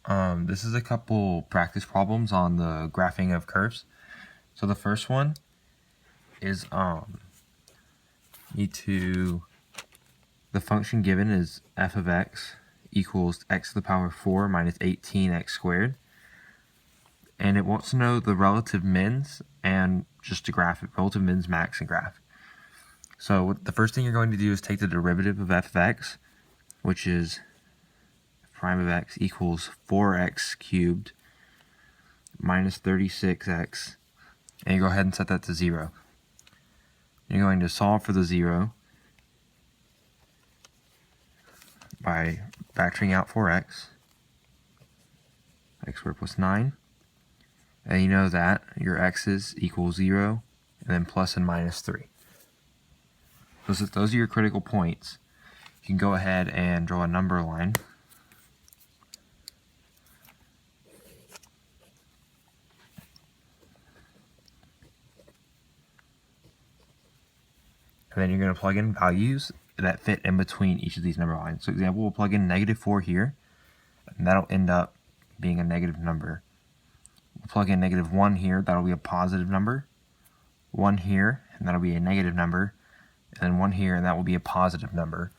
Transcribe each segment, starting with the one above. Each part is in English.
This is a couple practice problems on the graphing of curves. So the first one is the function given is f of x equals x to the power 4 minus 18x squared. And it wants to know the relative mins and just to graph it, relative mins, max, and graph. So the first thing you're going to do is take the derivative of f of x, which is prime of x equals 4x cubed minus 36x, and you go ahead and set that to 0. You're going to solve for the 0 by factoring out 4x, x squared plus 9, and you know that your x's equal 0, and then plus and minus 3. So since those are your critical points, you can go ahead and draw a number line. And then you're going to plug in values that fit in between each of these number lines. So example, we'll plug in -4 here, and that'll end up being a negative number. We'll plug in -1 here, that'll be a positive number. 1 here, and that'll be a negative number. And then 1 here, and that will be a positive number.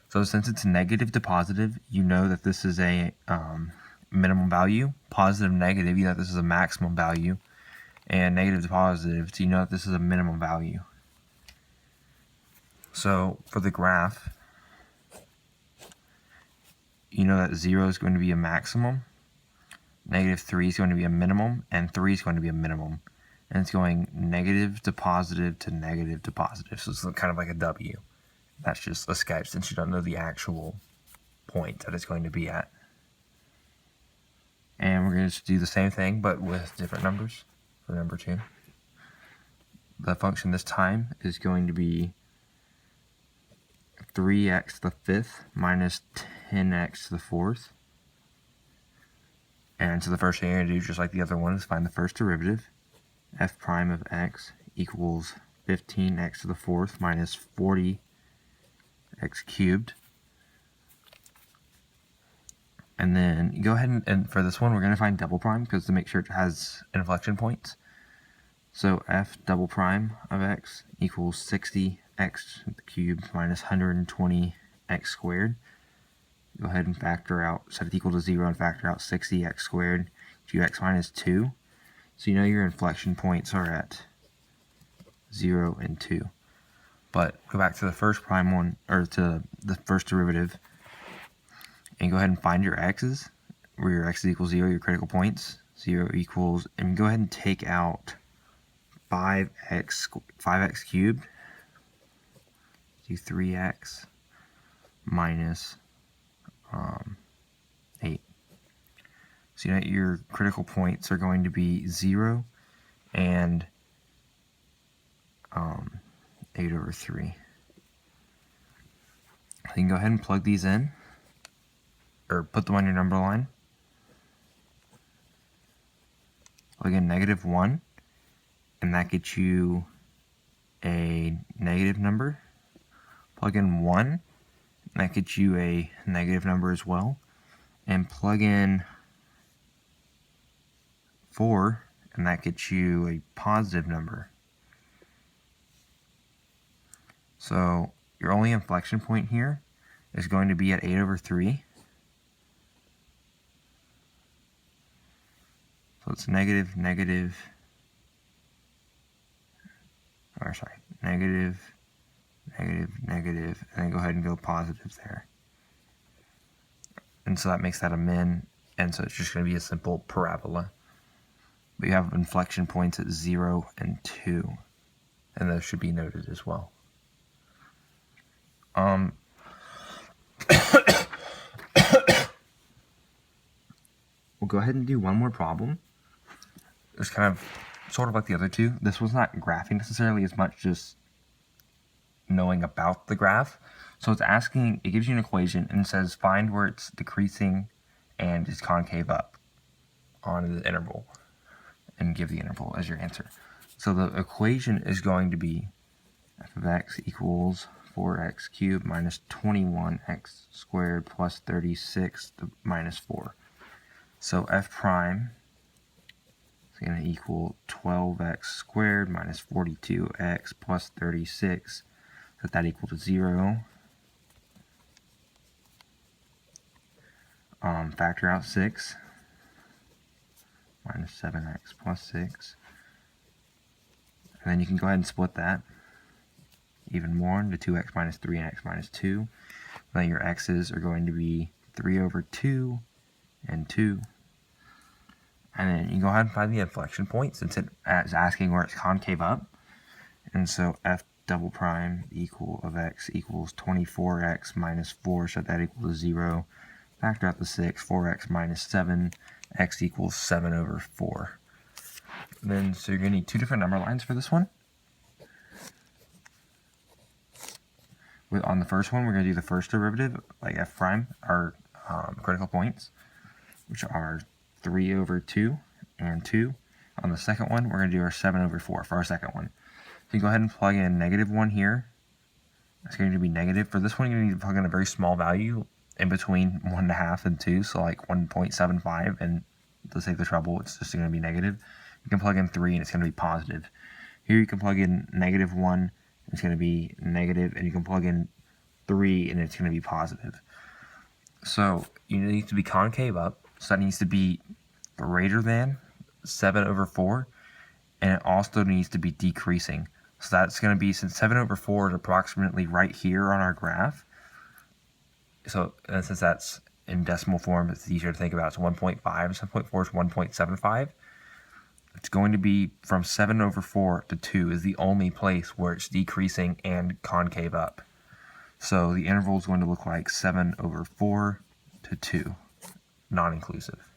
So since it's negative to positive, you know that this is a minimum value. Positive, negative, you know that this is a maximum value. And negative to positive, so you know that this is a minimum value. So for the graph, you know that 0 is going to be a maximum, -3 is going to be a minimum, and 3 is going to be a minimum. And it's going negative to positive to negative to positive. So it's kind of like a W. That's just a sketch since you don't know the actual point that it's going to be at. And we're going to do the same thing but with different numbers for number 2. The function this time is going to be 3x to the 5th minus 10x to the 4th. And so the first thing you're going to do, just like the other one, is find the first derivative. F prime of x equals 15x to the 4th minus 40x cubed. And then go ahead and for this one, we're going to find double prime because to make sure it has inflection points. So f double prime of x equals 60x cubed minus 120x squared. Go ahead and factor out, set it equal to 0 and factor out 60x squared to x minus 2. So you know your inflection points are at 0 and 2. But go back to the first prime one, or to the first derivative, and go ahead and find your x's, where your x equals 0, your critical points. 0 equals, and go ahead and take out 5x cubed, do 3x minus 8. So you know your critical points are going to be 0 and 8 over 3. You can go ahead and plug these in, or put them on your number line. Plug in -1, and that gets you a negative number. Plug in 1, and that gets you a negative number as well. And plug in 4, and that gets you a positive number. So your only inflection point here is going to be at 8 over 3. So it's negative, negative, and then go ahead and go positive there. And so that makes that a min, and so it's just going to be a simple parabola. But you have inflection points at 0 and 2, and those should be noted as well. We'll go ahead and do one more problem. It's kind of sort of like the other two. This was not graphing necessarily as much, just knowing about the graph. So it's asking, it gives you an equation and says find where it's decreasing and is concave up on the interval, and give the interval as your answer. So the equation is going to be f of x equals 4x cubed minus 21x squared plus 36 minus 4. So f prime is going to equal 12x squared minus 42x plus 36. Set that equal to 0. Factor out 6. Minus 7x plus 6. And then you can go ahead and split that even more into 2x minus 3 and x minus 2. Then your x's are going to be 3 over 2 and 2. And then you can go ahead and find the inflection point since it is asking where it's concave up. And so f double prime equal of x equals 24x minus 4, so that equals 0. Factor out the 6, 4x minus 7, x equals 7 over 4. Then, so you're going to need two different number lines for this one. On the first one, we're going to do the first derivative, like f prime, our critical points, which are 3 over 2 and 2. On the second one, we're going to do our 7 over 4 for our second one. So you go ahead and plug in -1 here. It's going to be negative. For this one, you need to plug in a very small value in between 1.5 and 2, so like 1.75, and to save the trouble, it's just going to be negative. You can plug in 3 and it's going to be positive. Here you can plug in -1, and it's going to be negative, and you can plug in 3 and it's going to be positive. So you need to be concave up, so that needs to be greater than 7 over 4, and it also needs to be decreasing. So that's going to be, since 7 over 4 is approximately right here on our graph, so since that's in decimal form, it's easier to think about. It's 1.5, 7.4 is 1.75. It's going to be from 7 over 4 to 2 is the only place where it's decreasing and concave up. So the interval is going to look like 7 over 4 to 2, non-inclusive.